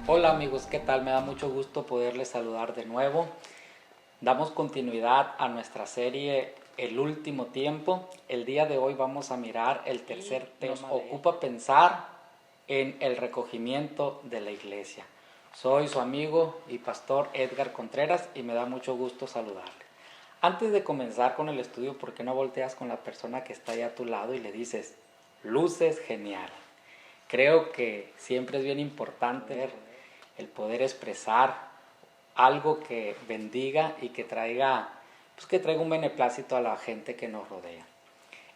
Hola amigos, ¿qué tal? Me da mucho gusto poderles saludar de nuevo. Damos continuidad a nuestra serie El último tiempo. El día de hoy vamos a mirar el tercer tema. Nos ocupa pensar en el recogimiento de la iglesia. Soy su amigo y pastor Edgar Contreras y me da mucho gusto saludarle. Antes de comenzar con el estudio, ¿por qué no volteas con la persona que está ahí a tu lado y le dices, luces genial? Creo que siempre es bien importante el poder expresar algo que bendiga y que traiga un beneplácito a la gente que nos rodea.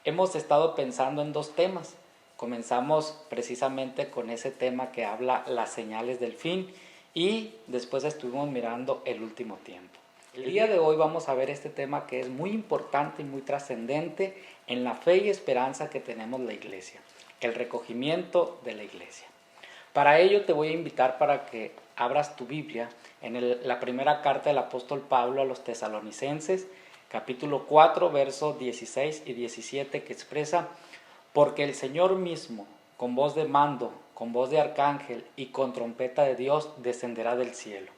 Hemos estado pensando en dos temas. Comenzamos precisamente con ese tema que habla las señales del fin y después estuvimos mirando el último tiempo. El día de hoy vamos a ver este tema que es muy importante y muy trascendente en la fe y esperanza que tenemos la iglesia, el recogimiento de la iglesia. Para ello te voy a invitar para que abras tu Biblia en la primera carta del apóstol Pablo a los tesalonicenses, capítulo 4, versos 16 y 17, que expresa: porque el Señor mismo, con voz de mando, con voz de arcángel y con trompeta de Dios, descenderá del cielo,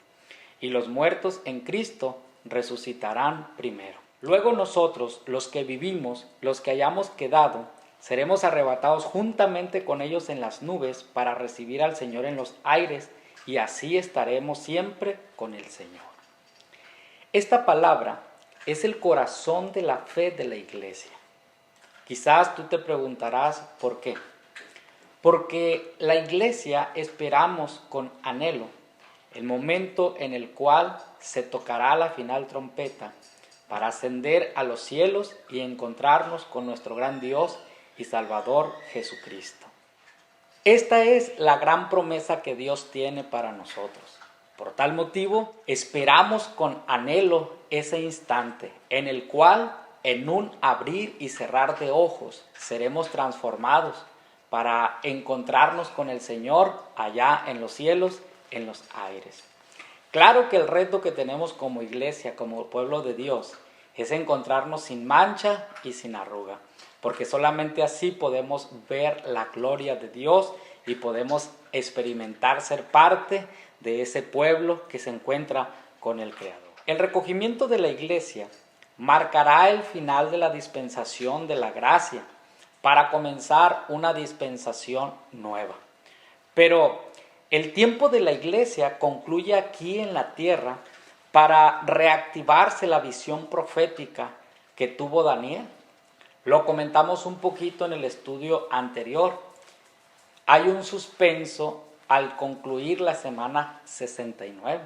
y los muertos en Cristo resucitarán primero. Luego nosotros, los que vivimos, los que hayamos quedado, seremos arrebatados juntamente con ellos en las nubes para recibir al Señor en los aires, y así estaremos siempre con el Señor. Esta palabra es el corazón de la fe de la iglesia. Quizás tú te preguntarás ¿por qué? Porque la iglesia esperamos con anhelo el momento en el cual se tocará la final trompeta para ascender a los cielos y encontrarnos con nuestro gran Dios y Salvador Jesucristo. Esta es la gran promesa que Dios tiene para nosotros. Por tal motivo, esperamos con anhelo ese instante en el cual, en un abrir y cerrar de ojos, seremos transformados para encontrarnos con el Señor allá en los cielos, en los aires. Claro que el reto que tenemos como iglesia, como pueblo de Dios, es encontrarnos sin mancha y sin arruga, porque solamente así podemos ver la gloria de Dios y podemos experimentar ser parte de ese pueblo que se encuentra con el Creador. El recogimiento de la iglesia marcará el final de la dispensación de la gracia para comenzar una dispensación nueva. Pero el tiempo de la iglesia concluye aquí en la tierra para reactivarse la visión profética que tuvo Daniel. Lo comentamos un poquito en el estudio anterior. Hay un suspenso al concluir la semana 69.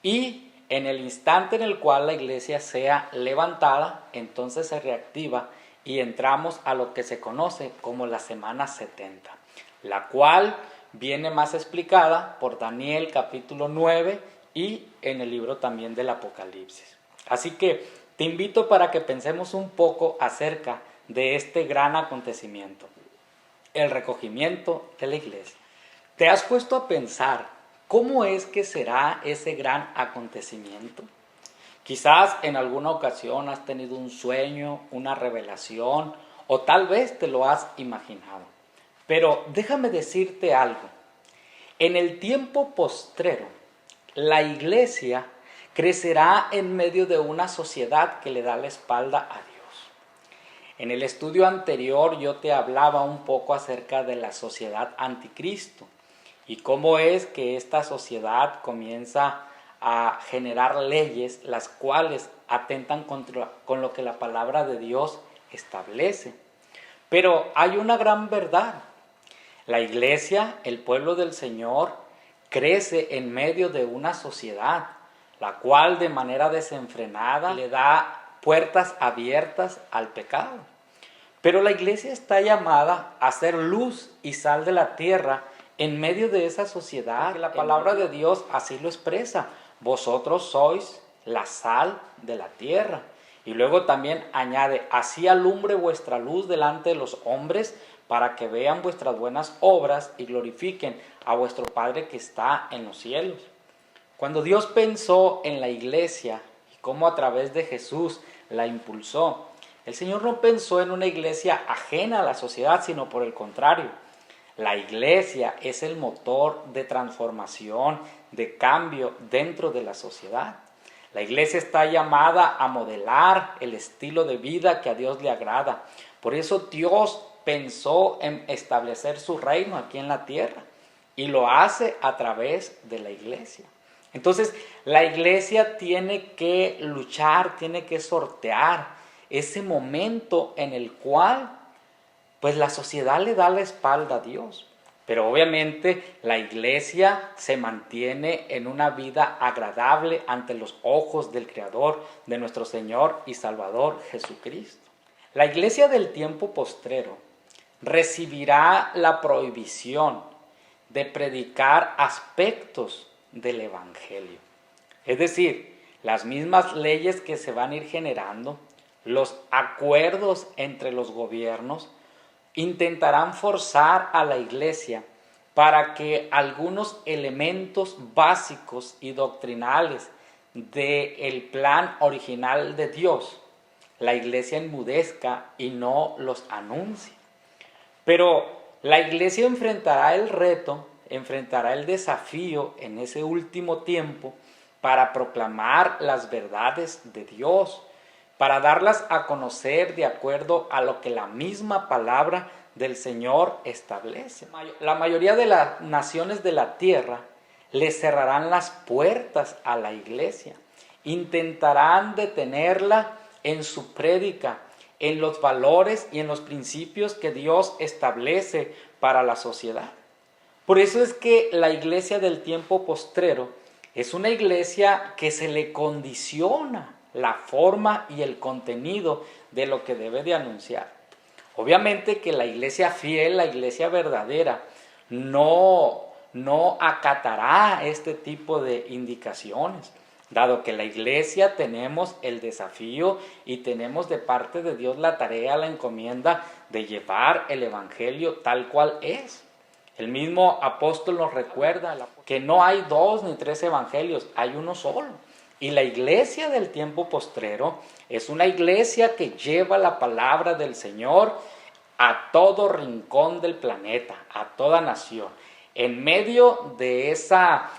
Y en el instante en el cual la iglesia sea levantada, entonces se reactiva y entramos a lo que se conoce como la semana 70, la cual viene más explicada por Daniel capítulo 9 y en el libro también del Apocalipsis. Así que te invito para que pensemos un poco acerca de este gran acontecimiento, el recogimiento de la iglesia. ¿Te has puesto a pensar cómo es que será ese gran acontecimiento? Quizás en alguna ocasión has tenido un sueño, una revelación, o tal vez te lo has imaginado. Pero déjame decirte algo. En el tiempo postrero, la iglesia crecerá en medio de una sociedad que le da la espalda a Dios. En el estudio anterior yo te hablaba un poco acerca de la sociedad anticristo y cómo es que esta sociedad comienza a generar leyes las cuales atentan con lo que la palabra de Dios establece. Pero hay una gran verdad. La iglesia, el pueblo del Señor, crece en medio de una sociedad, la cual de manera desenfrenada le da puertas abiertas al pecado. Pero la iglesia está llamada a ser luz y sal de la tierra en medio de esa sociedad. Porque la palabra de Dios así lo expresa. Vosotros sois la sal de la tierra. Y luego también añade, así alumbre vuestra luz delante de los hombres, para que vean vuestras buenas obras y glorifiquen a vuestro Padre que está en los cielos. Cuando Dios pensó en la iglesia y cómo a través de Jesús la impulsó, el Señor no pensó en una iglesia ajena a la sociedad, sino por el contrario. La iglesia es el motor de transformación, de cambio dentro de la sociedad. La iglesia está llamada a modelar el estilo de vida que a Dios le agrada. Por eso Dios pensó en establecer su reino aquí en la tierra y lo hace a través de la iglesia. Entonces, la iglesia tiene que luchar, tiene que sortear ese momento en el cual pues la sociedad le da la espalda a Dios. Pero obviamente la iglesia se mantiene en una vida agradable ante los ojos del Creador, de nuestro Señor y Salvador Jesucristo. La iglesia del tiempo postrero recibirá la prohibición de predicar aspectos del Evangelio. Es decir, las mismas leyes que se van a ir generando, los acuerdos entre los gobiernos, intentarán forzar a la iglesia para que algunos elementos básicos y doctrinales del plan original de Dios, la iglesia enmudezca y no los anuncie. Pero la iglesia enfrentará el reto, enfrentará el desafío en ese último tiempo para proclamar las verdades de Dios, para darlas a conocer de acuerdo a lo que la misma palabra del Señor establece. La mayoría de las naciones de la tierra le cerrarán las puertas a la iglesia, intentarán detenerla en su prédica, en los valores y en los principios que Dios establece para la sociedad. Por eso es que la iglesia del tiempo postrero es una iglesia que se le condiciona la forma y el contenido de lo que debe de anunciar. Obviamente que la iglesia fiel, la iglesia verdadera, no acatará este tipo de indicaciones, dado que la iglesia tenemos el desafío y tenemos de parte de Dios la tarea, la encomienda de llevar el evangelio tal cual es. El mismo apóstol nos recuerda que no hay 2 ni 3 evangelios, hay uno solo. Y la iglesia del tiempo postrero es una iglesia que lleva la palabra del Señor a todo rincón del planeta, a toda nación. En medio de esa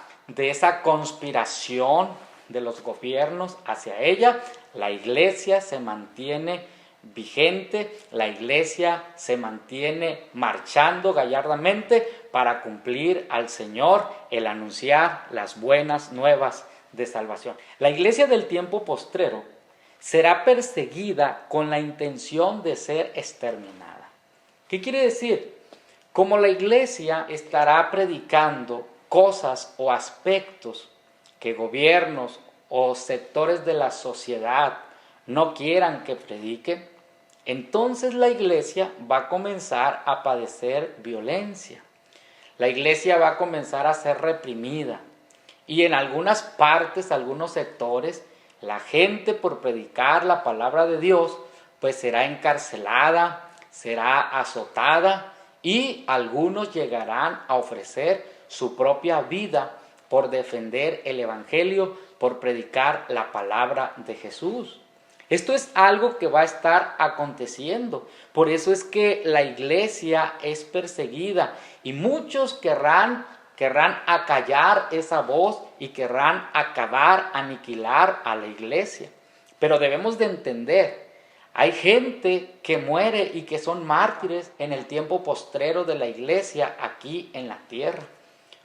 conspiración de los gobiernos hacia ella, la iglesia se mantiene vigente, la iglesia se mantiene marchando gallardamente para cumplir al Señor el anunciar las buenas nuevas de salvación. La iglesia del tiempo postrero será perseguida con la intención de ser exterminada. ¿Qué quiere decir? Como la iglesia estará predicando cosas o aspectos que gobiernos o sectores de la sociedad no quieran que predique, entonces la iglesia va a comenzar a padecer violencia. La iglesia va a comenzar a ser reprimida. Y en algunas partes, algunos sectores, la gente por predicar la palabra de Dios, pues será encarcelada, será azotada y algunos llegarán a ofrecer su propia vida por defender el evangelio, por predicar la palabra de Jesús. Esto es algo que va a estar aconteciendo. Por eso es que la iglesia es perseguida y muchos querrán acallar esa voz y querrán acabar, aniquilar a la iglesia. Pero debemos de entender, hay gente que muere y que son mártires en el tiempo postrero de la iglesia aquí en la tierra.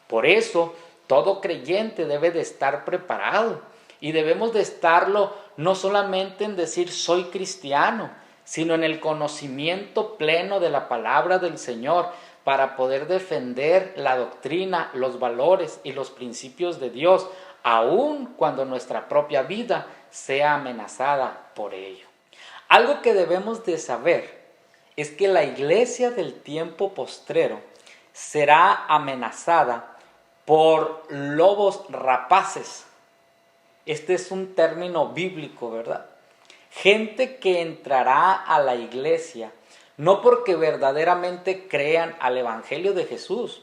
Por eso, todo creyente debe de estar preparado y debemos de estarlo no solamente en decir soy cristiano, sino en el conocimiento pleno de la palabra del Señor, para poder defender la doctrina, los valores y los principios de Dios, aun cuando nuestra propia vida sea amenazada por ello. Algo que debemos de saber es que la iglesia del tiempo postrero será amenazada por lobos rapaces. Este es un término bíblico, ¿verdad? Gente que entrará a la iglesia no porque verdaderamente crean al evangelio de Jesús,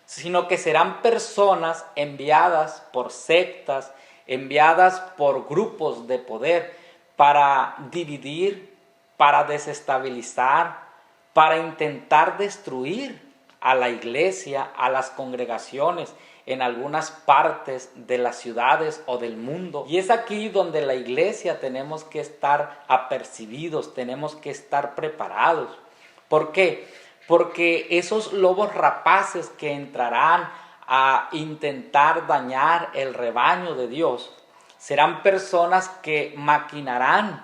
sino que serán personas enviadas por sectas, enviadas por grupos de poder para dividir, para desestabilizar, para intentar destruir a la iglesia, a las congregaciones en algunas partes de las ciudades o del mundo. Y es aquí donde la iglesia tenemos que estar apercibidos, tenemos que estar preparados. ¿Por qué? Porque esos lobos rapaces que entrarán a intentar dañar el rebaño de Dios serán personas que maquinarán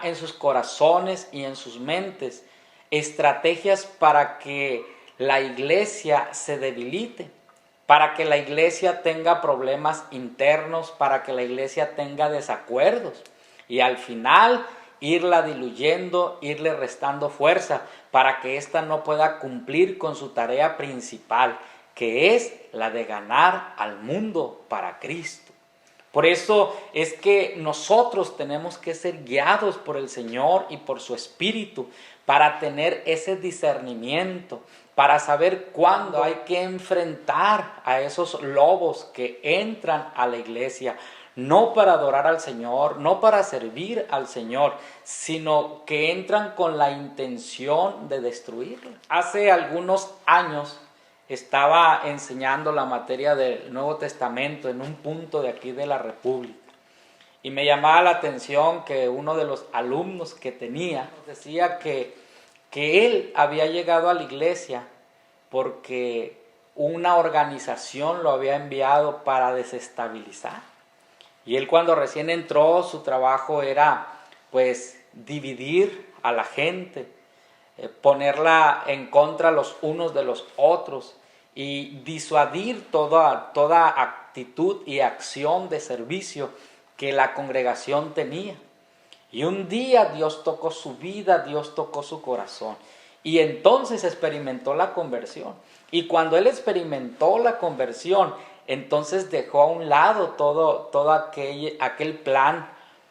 en sus corazones y en sus mentes estrategias para que la iglesia se debilite, para que la iglesia tenga problemas internos, para que la iglesia tenga desacuerdos y al final irla diluyendo, irle restando fuerza para que ésta no pueda cumplir con su tarea principal, que es la de ganar al mundo para Cristo. Por eso es que nosotros tenemos que ser guiados por el Señor y por su Espíritu para tener ese discernimiento, para saber cuándo hay que enfrentar a esos lobos que entran a la iglesia, no para adorar al Señor, no para servir al Señor, sino que entran con la intención de destruirla. Hace algunos años estaba enseñando la materia del Nuevo Testamento en un punto de aquí de la República. Y me llamaba la atención que uno de los alumnos que tenía decía que él había llegado a la iglesia porque una organización lo había enviado para desestabilizar. Y él cuando recién entró, su trabajo era pues dividir a la gente, ponerla en contra los unos de los otros y disuadir toda actitud y acción de servicio que la congregación tenía. Y un día Dios tocó su vida, Dios tocó su corazón. Y entonces experimentó la conversión. Y cuando él experimentó la conversión, entonces dejó a un lado todo aquel plan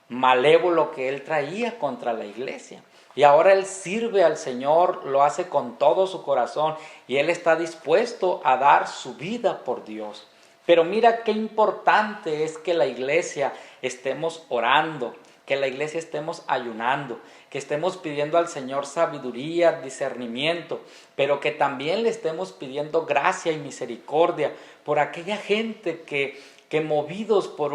malévolo que él traía contra la iglesia. Y ahora él sirve al Señor, lo hace con todo su corazón y él está dispuesto a dar su vida por Dios. Pero mira qué importante es que la iglesia estemos orando, que la iglesia estemos ayunando, que estemos pidiendo al Señor sabiduría, discernimiento, pero que también le estemos pidiendo gracia y misericordia por aquella gente que movidos por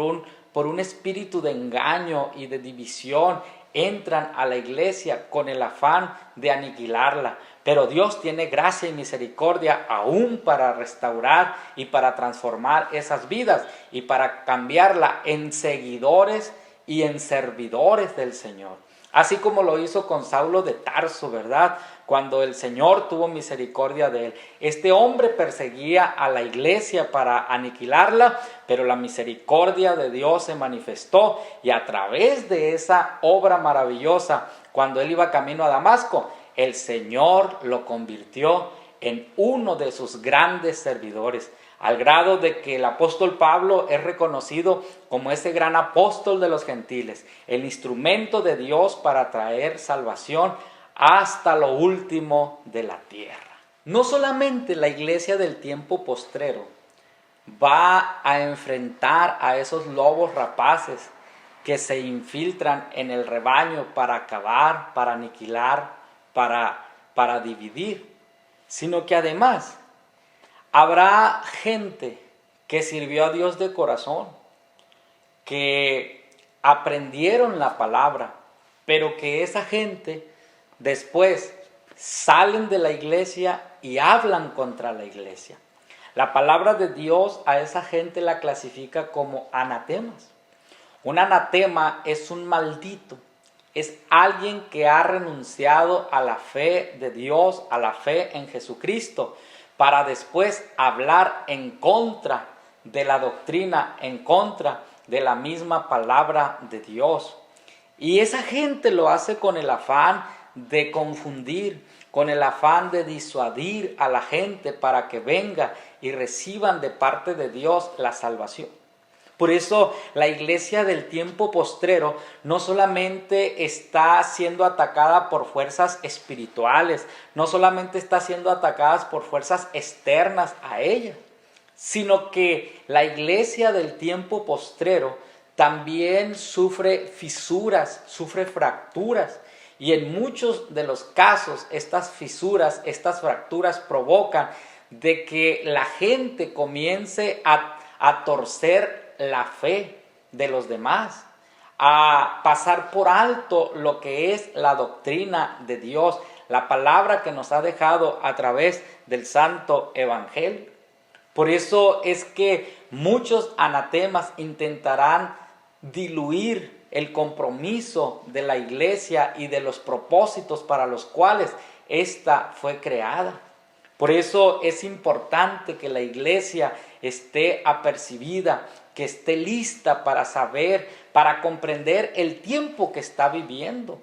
un espíritu de engaño y de división, entran a la iglesia con el afán de aniquilarla. Pero Dios tiene gracia y misericordia aún para restaurar y para transformar esas vidas y para cambiarla en seguidores y en servidores del Señor. Así como lo hizo con Saulo de Tarso, ¿verdad? Cuando el Señor tuvo misericordia de él. Este hombre perseguía a la iglesia para aniquilarla, pero la misericordia de Dios se manifestó y a través de esa obra maravillosa, cuando él iba camino a Damasco, el Señor lo convirtió en uno de sus grandes servidores, al grado de que el apóstol Pablo es reconocido como ese gran apóstol de los gentiles, el instrumento de Dios para traer salvación hasta lo último de la tierra. No solamente la iglesia del tiempo postrero va a enfrentar a esos lobos rapaces que se infiltran en el rebaño para acabar, para aniquilar, para dividir, sino que además habrá gente que sirvió a Dios de corazón, que aprendieron la palabra, pero que esa gente después salen de la iglesia y hablan contra la iglesia. La palabra de Dios a esa gente la clasifica como anatemas. Un anatema es un maldito, es alguien que ha renunciado a la fe de Dios, a la fe en Jesucristo, para después hablar en contra de la doctrina, en contra de la misma palabra de Dios. Y esa gente lo hace con el afán de confundir, con el afán de disuadir a la gente para que venga y reciban de parte de Dios la salvación. Por eso la iglesia del tiempo postrero no solamente está siendo atacada por fuerzas espirituales, no solamente está siendo atacada por fuerzas externas a ella, sino que la iglesia del tiempo postrero también sufre fisuras, sufre fracturas. Y en muchos de los casos, estas fisuras, estas fracturas provocan de que la gente comience a torcer la fe de los demás, a pasar por alto lo que es la doctrina de Dios, la palabra que nos ha dejado a través del Santo Evangelio. Por eso es que muchos anatemas intentarán diluir el compromiso de la iglesia y de los propósitos para los cuales ésta fue creada. Por eso es importante que la iglesia esté apercibida, que esté lista para saber, para comprender el tiempo que está viviendo.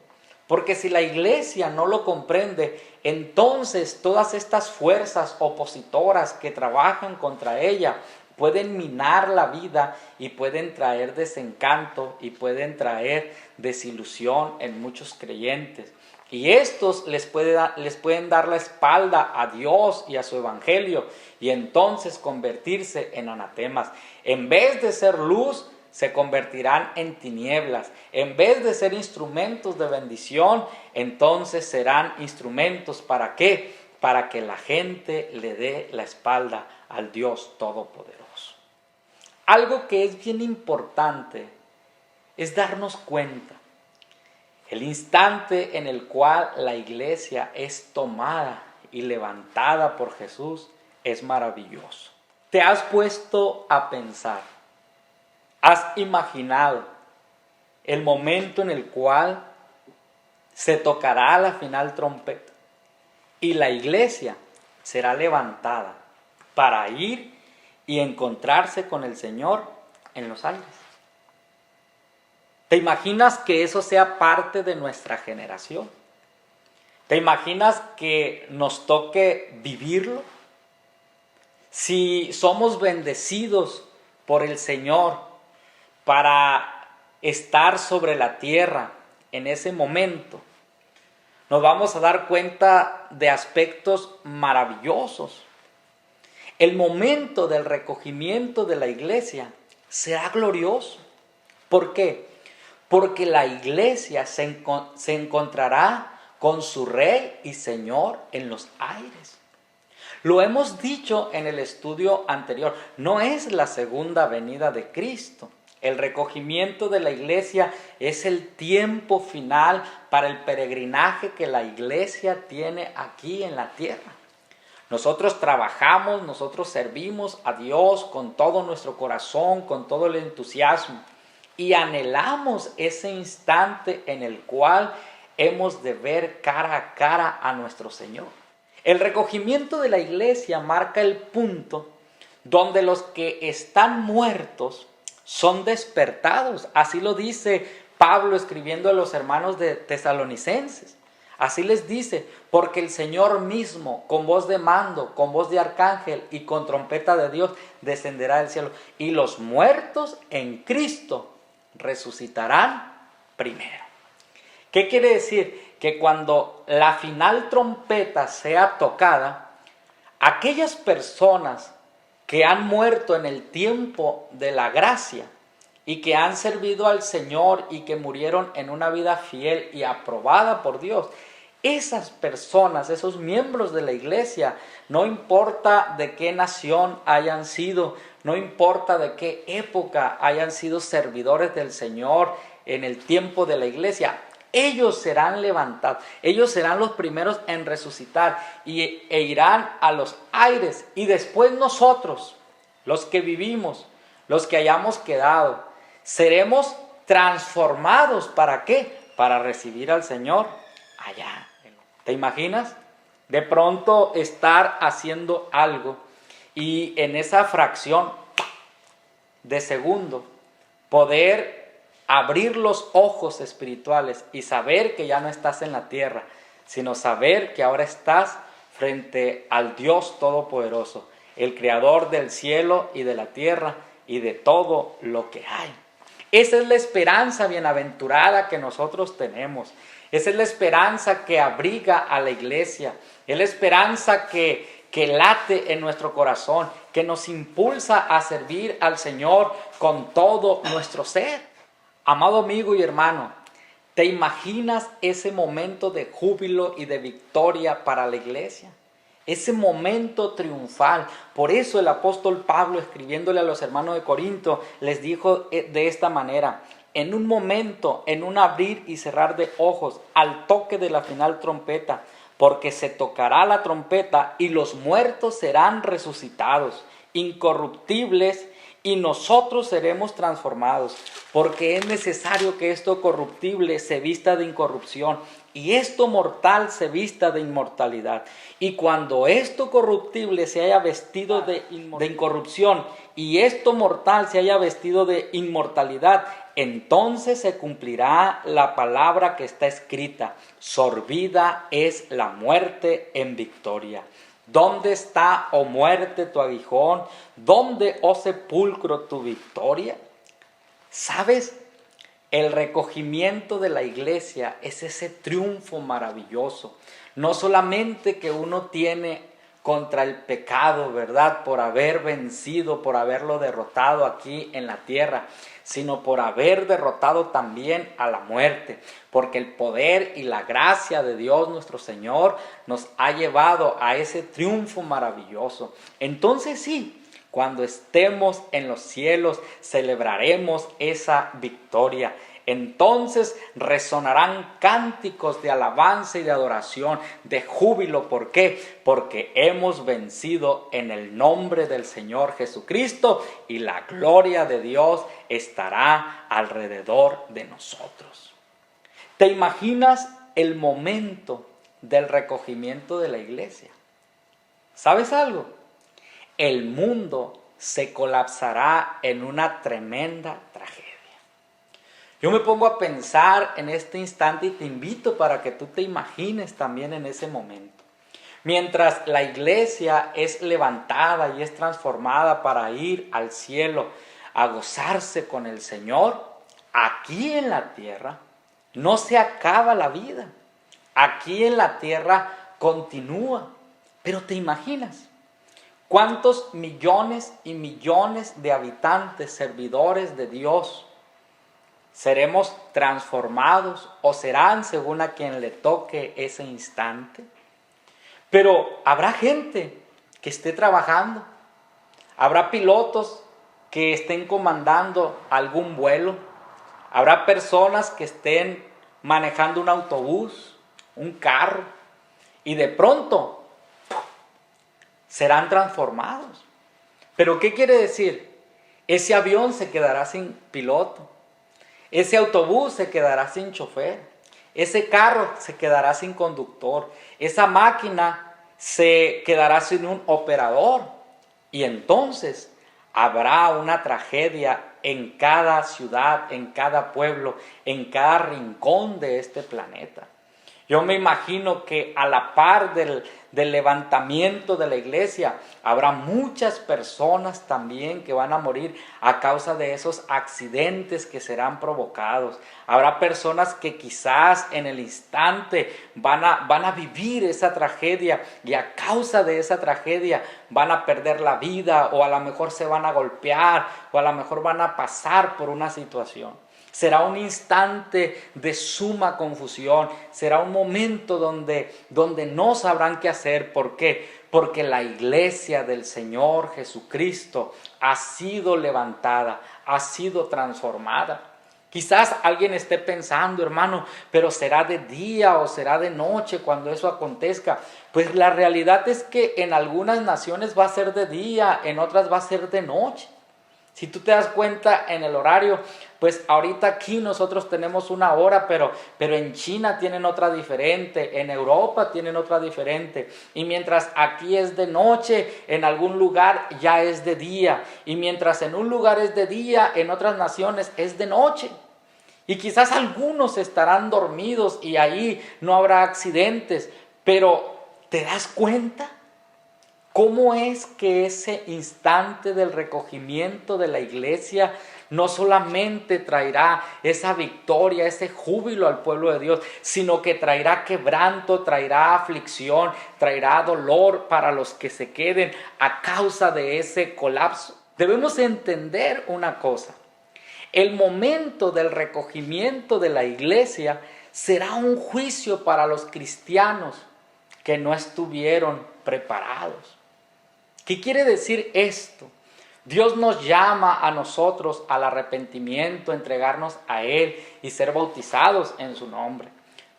Porque si la iglesia no lo comprende, entonces todas estas fuerzas opositoras que trabajan contra ella pueden minar la vida y pueden traer desencanto y pueden traer desilusión en muchos creyentes. Y estos les pueden dar la espalda a Dios y a su evangelio y entonces convertirse en anatemas. En vez de ser luz, se convertirán en tinieblas. En vez de ser instrumentos de bendición, entonces serán instrumentos ¿para qué? Para que la gente le dé la espalda al Dios Todopoderoso. Algo que es bien importante es darnos cuenta. El instante en el cual la iglesia es tomada y levantada por Jesús es maravilloso. ¿Te has puesto a pensar? ¿Has imaginado el momento en el cual se tocará la final trompeta y la iglesia será levantada para ir y encontrarse con el Señor en los aires? ¿Te imaginas que eso sea parte de nuestra generación? ¿Te imaginas que nos toque vivirlo? Si somos bendecidos por el Señor para estar sobre la tierra en ese momento, nos vamos a dar cuenta de aspectos maravillosos. El momento del recogimiento de la iglesia será glorioso. ¿Por qué? Porque la iglesia se encontrará con su Rey y Señor en los aires. Lo hemos dicho en el estudio anterior, no es la segunda venida de Cristo. El recogimiento de la iglesia es el tiempo final para el peregrinaje que la iglesia tiene aquí en la tierra. Nosotros trabajamos, nosotros servimos a Dios con todo nuestro corazón, con todo el entusiasmo. Y anhelamos ese instante en el cual hemos de ver cara a cara a nuestro Señor. El recogimiento de la iglesia marca el punto donde los que están muertos son despertados. Así lo dice Pablo escribiendo a los hermanos de Tesalonicenses. Así les dice, porque el Señor mismo, con voz de mando, con voz de arcángel y con trompeta de Dios, descenderá del cielo. Y los muertos en Cristo resucitarán primero. ¿Qué quiere decir? Que cuando la final trompeta sea tocada, aquellas personas que han muerto en el tiempo de la gracia y que han servido al Señor y que murieron en una vida fiel y aprobada por Dios, esas personas, esos miembros de la iglesia, no importa de qué nación hayan sido, no importa de qué época hayan sido servidores del Señor en el tiempo de la iglesia, ellos serán levantados, ellos serán los primeros en resucitar e irán a los aires. Y después nosotros, los que vivimos, los que hayamos quedado, seremos transformados. ¿Para qué? Para recibir al Señor allá. ¿Te imaginas? De pronto estar haciendo algo y en esa fracción de segundo poder abrir los ojos espirituales y saber que ya no estás en la tierra, sino saber que ahora estás frente al Dios Todopoderoso, el Creador del cielo y de la tierra y de todo lo que hay. Esa es la esperanza bienaventurada que nosotros tenemos. Esa es la esperanza que abriga a la iglesia. Es la esperanza que late en nuestro corazón, que nos impulsa a servir al Señor con todo nuestro ser. Amado amigo y hermano, ¿Te imaginas ese momento de júbilo y de victoria para la iglesia? Ese momento triunfal. Por eso el apóstol Pablo, escribiéndole a los hermanos de Corinto, les dijo de esta manera: en un momento, en un abrir y cerrar de ojos, al toque de la final trompeta, porque se tocará la trompeta y los muertos serán resucitados, incorruptibles, y nosotros seremos transformados, porque es necesario que esto corruptible se vista de incorrupción y esto mortal se vista de inmortalidad. Y cuando esto corruptible se haya vestido de incorrupción y esto mortal se haya vestido de inmortalidad, entonces se cumplirá la palabra que está escrita: sorbida es la muerte en victoria. ¿Dónde está, oh muerte, tu aguijón? ¿Dónde, oh sepulcro, tu victoria? ¿Sabes? El recogimiento de la iglesia es ese triunfo maravilloso. No solamente que uno tiene contra el pecado, ¿verdad? Por haber vencido, por haberlo derrotado aquí en la tierra, sino por haber derrotado también a la muerte, porque el poder y la gracia de Dios nuestro Señor nos ha llevado a ese triunfo maravilloso. Entonces sí, cuando estemos en los cielos celebraremos esa victoria. Entonces resonarán cánticos de alabanza y de adoración, de júbilo. ¿Por qué? Porque hemos vencido en el nombre del Señor Jesucristo y la gloria de Dios estará alrededor de nosotros. ¿Te imaginas el momento del recogimiento de la iglesia? ¿Sabes algo? El mundo se colapsará en una tremenda tragedia. Yo me pongo a pensar en este instante y te invito para que tú te imagines también en ese momento. Mientras la iglesia es levantada y es transformada para ir al cielo a gozarse con el Señor, aquí en la tierra no se acaba la vida. Aquí en la tierra continúa. Pero te imaginas cuántos millones y millones de habitantes, servidores de Dios, seremos transformados o serán según a quien le toque ese instante. Pero habrá gente que esté trabajando, habrá pilotos que estén comandando algún vuelo, habrá personas que estén manejando un autobús, un carro, y de pronto serán transformados. ¿Pero qué quiere decir? Ese avión se quedará sin piloto. Ese autobús se quedará sin chofer, ese carro se quedará sin conductor, esa máquina se quedará sin un operador. Y entonces habrá una tragedia en cada ciudad, en cada pueblo, en cada rincón de este planeta. Yo me imagino que a la par del levantamiento de la iglesia, habrá muchas personas también que van a morir a causa de esos accidentes que serán provocados. Habrá personas que quizás en el instante van a vivir esa tragedia y a causa de esa tragedia van a perder la vida, o a lo mejor se van a golpear, o a lo mejor van a pasar por una situación. Será un instante de suma confusión, será un momento donde no sabrán qué hacer. ¿Por qué? Porque la iglesia del Señor Jesucristo ha sido levantada, ha sido transformada. Quizás alguien esté pensando, hermano, pero ¿será de día o será de noche cuando eso acontezca? Pues la realidad es que en algunas naciones va a ser de día, en otras va a ser de noche. Si tú te das cuenta en el horario, pues ahorita aquí nosotros tenemos una hora, pero en China tienen otra diferente, en Europa tienen otra diferente. Y mientras aquí es de noche, en algún lugar ya es de día. Y mientras en un lugar es de día, en otras naciones es de noche. Y quizás algunos estarán dormidos y ahí no habrá accidentes, pero ¿te das cuenta? ¿Cómo es que ese instante del recogimiento de la iglesia no solamente traerá esa victoria, ese júbilo al pueblo de Dios, sino que traerá quebranto, traerá aflicción, traerá dolor para los que se queden a causa de ese colapso? Debemos entender una cosa. El momento del recogimiento de la iglesia será un juicio para los cristianos que no estuvieron preparados. ¿Qué quiere decir esto? Dios nos llama a nosotros al arrepentimiento, entregarnos a Él y ser bautizados en su nombre.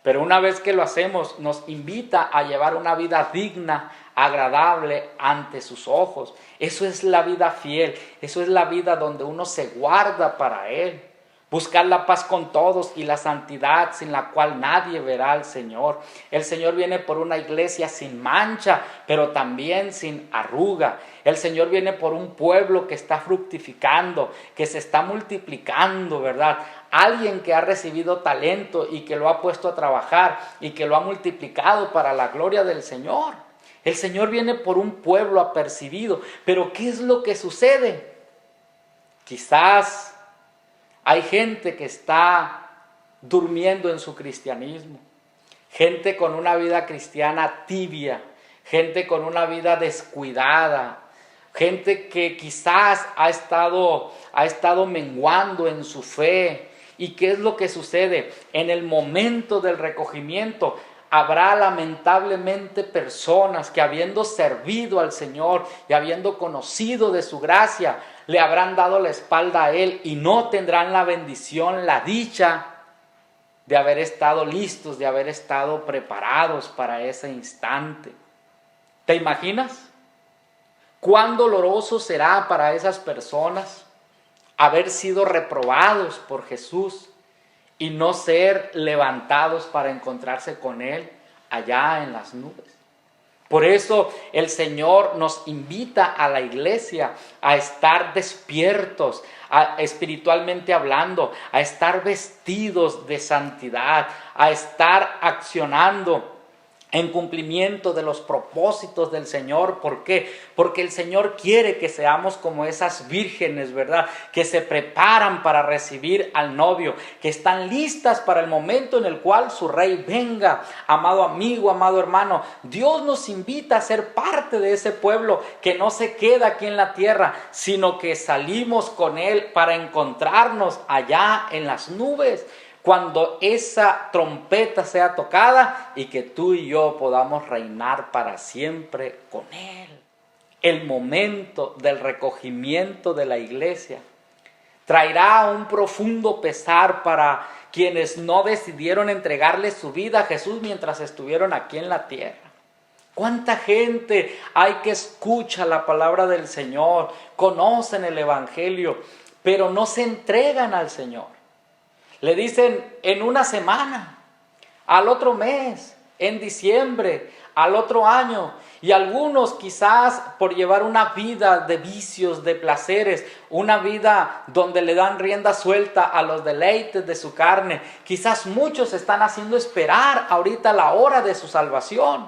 Pero una vez que lo hacemos, nos invita a llevar una vida digna, agradable ante sus ojos. Eso es la vida fiel, eso es la vida donde uno se guarda para Él. Buscar la paz con todos y la santidad sin la cual nadie verá al Señor. El Señor viene por una iglesia sin mancha, pero también sin arruga. El Señor viene por un pueblo que está fructificando, que se está multiplicando, ¿verdad? Alguien que ha recibido talento y que lo ha puesto a trabajar y que lo ha multiplicado para la gloria del Señor. El Señor viene por un pueblo apercibido. Pero ¿qué es lo que sucede? Quizás hay gente que está durmiendo en su cristianismo, gente con una vida cristiana tibia, gente con una vida descuidada, gente que quizás ha estado menguando en su fe. ¿Y qué es lo que sucede? En el momento del recogimiento habrá lamentablemente personas que, habiendo servido al Señor y habiendo conocido de su gracia, le habrán dado la espalda a Él y no tendrán la bendición, la dicha de haber estado listos, de haber estado preparados para ese instante. ¿Te imaginas? ¿Cuán doloroso será para esas personas haber sido reprobados por Jesús y no ser levantados para encontrarse con Él allá en las nubes? Por eso el Señor nos invita a la iglesia a estar despiertos, espiritualmente hablando, a estar vestidos de santidad, a estar accionando en cumplimiento de los propósitos del Señor. ¿Por qué? Porque el Señor quiere que seamos como esas vírgenes, ¿verdad? Que se preparan para recibir al novio, que están listas para el momento en el cual su rey venga. Amado amigo, amado hermano, Dios nos invita a ser parte de ese pueblo que no se queda aquí en la tierra, sino que salimos con Él para encontrarnos allá en las nubes, cuando esa trompeta sea tocada y que tú y yo podamos reinar para siempre con Él. El momento del recogimiento de la iglesia traerá un profundo pesar para quienes no decidieron entregarle su vida a Jesús mientras estuvieron aquí en la tierra. ¿Cuánta gente hay que escucha la palabra del Señor, conocen el Evangelio, pero no se entregan al Señor? Le dicen en una semana, al otro mes, en diciembre, al otro año. Y algunos quizás por llevar una vida de vicios, de placeres, una vida donde le dan rienda suelta a los deleites de su carne, quizás muchos están haciendo esperar ahorita la hora de su salvación.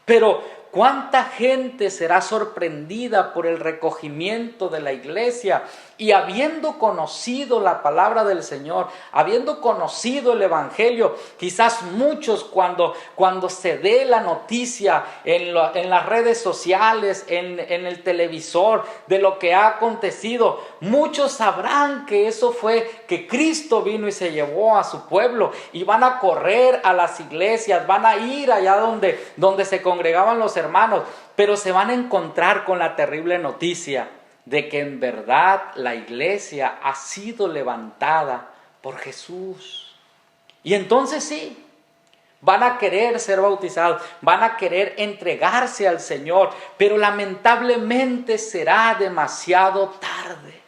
Pero ¿cuánta gente será sorprendida por el recogimiento de la iglesia? Y habiendo conocido la palabra del Señor, habiendo conocido el Evangelio, quizás muchos cuando se dé la noticia en las redes sociales, en el televisor, de lo que ha acontecido, muchos sabrán que eso fue que Cristo vino y se llevó a su pueblo, y van a correr a las iglesias, van a ir allá donde se congregaban los hermanos, pero se van a encontrar con la terrible noticia de que en verdad la iglesia ha sido levantada por Jesús. Y entonces sí, van a querer ser bautizados, van a querer entregarse al Señor, pero lamentablemente será demasiado tarde.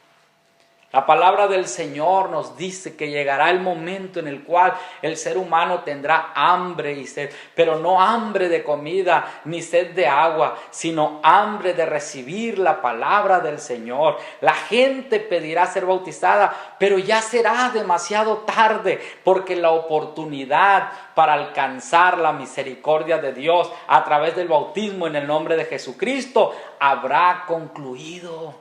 La palabra del Señor nos dice que llegará el momento en el cual el ser humano tendrá hambre y sed, pero no hambre de comida ni sed de agua, sino hambre de recibir la palabra del Señor. La gente pedirá ser bautizada, pero ya será demasiado tarde, porque la oportunidad para alcanzar la misericordia de Dios a través del bautismo en el nombre de Jesucristo habrá concluido.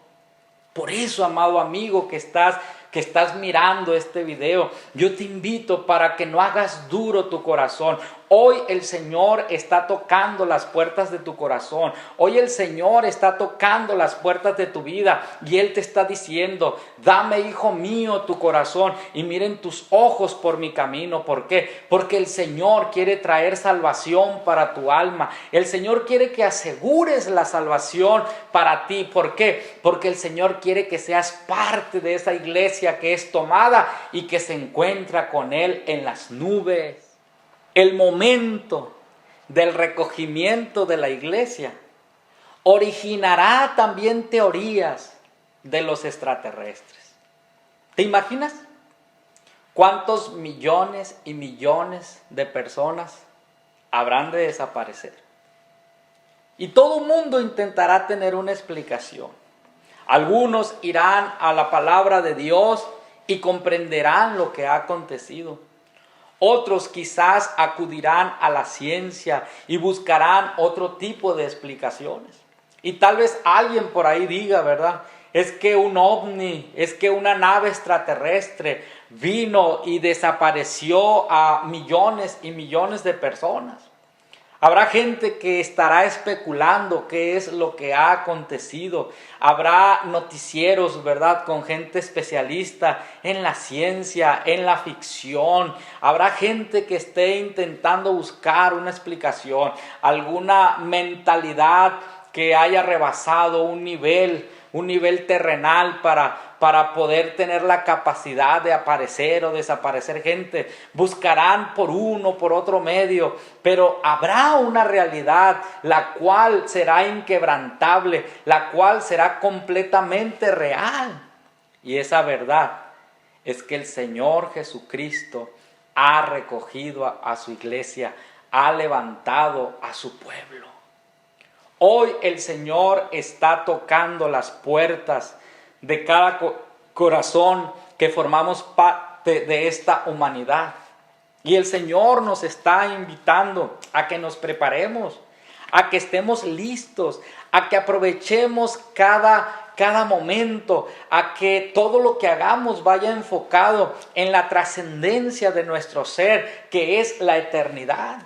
Por eso, amado amigo, que estás que estás mirando este video, yo te invito para que no hagas duro tu corazón. Hoy el Señor está tocando las puertas de tu corazón. Hoy el Señor está tocando las puertas de tu vida y Él te está diciendo: dame, hijo mío, tu corazón y miren tus ojos por mi camino. ¿Por qué? Porque el Señor quiere traer salvación para tu alma. El Señor quiere que asegures la salvación para ti. ¿Por qué? Porque el Señor quiere que seas parte de esa iglesia que es tomada y que se encuentra con Él en las nubes. El momento del recogimiento de la iglesia originará también teorías de los extraterrestres. ¿Te imaginas cuántos millones y millones de personas habrán de desaparecer? Y todo el mundo intentará tener una explicación. Algunos irán a la palabra de Dios y comprenderán lo que ha acontecido. Otros quizás acudirán a la ciencia y buscarán otro tipo de explicaciones. Y tal vez alguien por ahí diga, ¿verdad? Es que un ovni, es que una nave extraterrestre vino y desapareció a millones y millones de personas. Habrá gente que estará especulando qué es lo que ha acontecido. Habrá noticieros, ¿verdad?, con gente especialista en la ciencia, en la ficción. Habrá gente que esté intentando buscar una explicación, alguna mentalidad que haya rebasado un nivel terrenal para poder tener la capacidad de aparecer o desaparecer gente. Buscarán por uno, por otro medio, pero habrá una realidad la cual será inquebrantable, la cual será completamente real. Y esa verdad es que el Señor Jesucristo ha recogido a su iglesia, ha levantado a su pueblo. Hoy el Señor está tocando las puertas de cada corazón que formamos parte de esta humanidad. Y el Señor nos está invitando a que nos preparemos, a que estemos listos, a que aprovechemos cada momento, a que todo lo que hagamos vaya enfocado en la trascendencia de nuestro ser, que es la eternidad.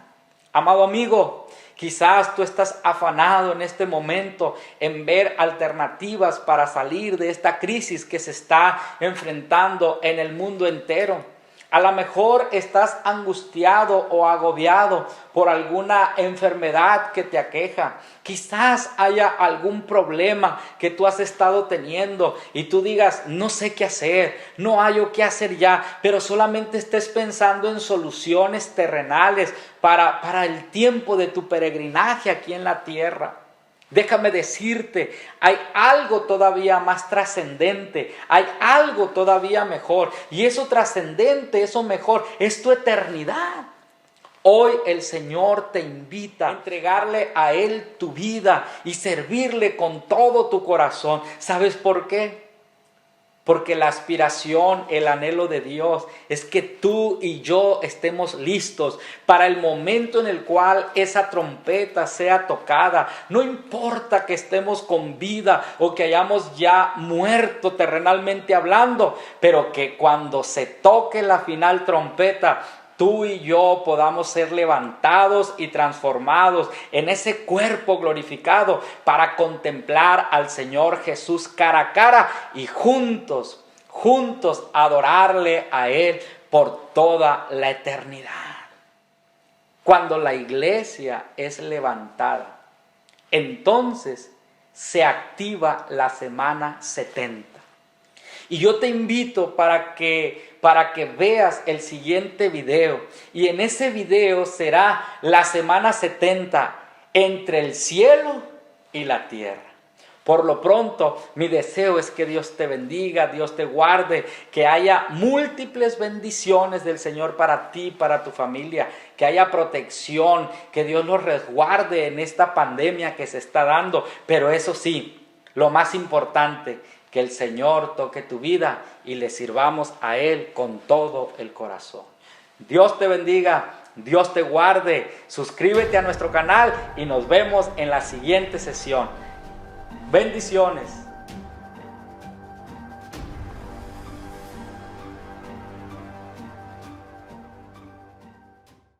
Amado amigo, quizás tú estás afanado en este momento en ver alternativas para salir de esta crisis que se está enfrentando en el mundo entero. A lo mejor estás angustiado o agobiado por alguna enfermedad que te aqueja. Quizás haya algún problema que tú has estado teniendo y tú digas: no sé qué hacer, no hallo qué hacer ya, pero solamente estés pensando en soluciones terrenales para el tiempo de tu peregrinaje aquí en la tierra. Déjame decirte, hay algo todavía más trascendente, hay algo todavía mejor, y eso trascendente, eso mejor, es tu eternidad. Hoy el Señor te invita a entregarle a Él tu vida y servirle con todo tu corazón. ¿Sabes por qué? Porque la aspiración, el anhelo de Dios es que tú y yo estemos listos para el momento en el cual esa trompeta sea tocada. No importa que estemos con vida o que hayamos ya muerto terrenalmente hablando, pero que cuando se toque la final trompeta, tú y yo podamos ser levantados y transformados en ese cuerpo glorificado para contemplar al Señor Jesús cara a cara y juntos adorarle a Él por toda la eternidad. Cuando la iglesia es levantada, entonces se activa la semana 70. Y yo te invito para que veas el siguiente video. Y en ese video será la semana 70 entre el cielo y la tierra. Por lo pronto, mi deseo es que Dios te bendiga, Dios te guarde, que haya múltiples bendiciones del Señor para ti, para tu familia, que haya protección, que Dios los resguarde en esta pandemia que se está dando. Pero eso sí, lo más importante, que el Señor toque tu vida y le sirvamos a Él con todo el corazón. Dios te bendiga, Dios te guarde. Suscríbete a nuestro canal y nos vemos en la siguiente sesión. Bendiciones.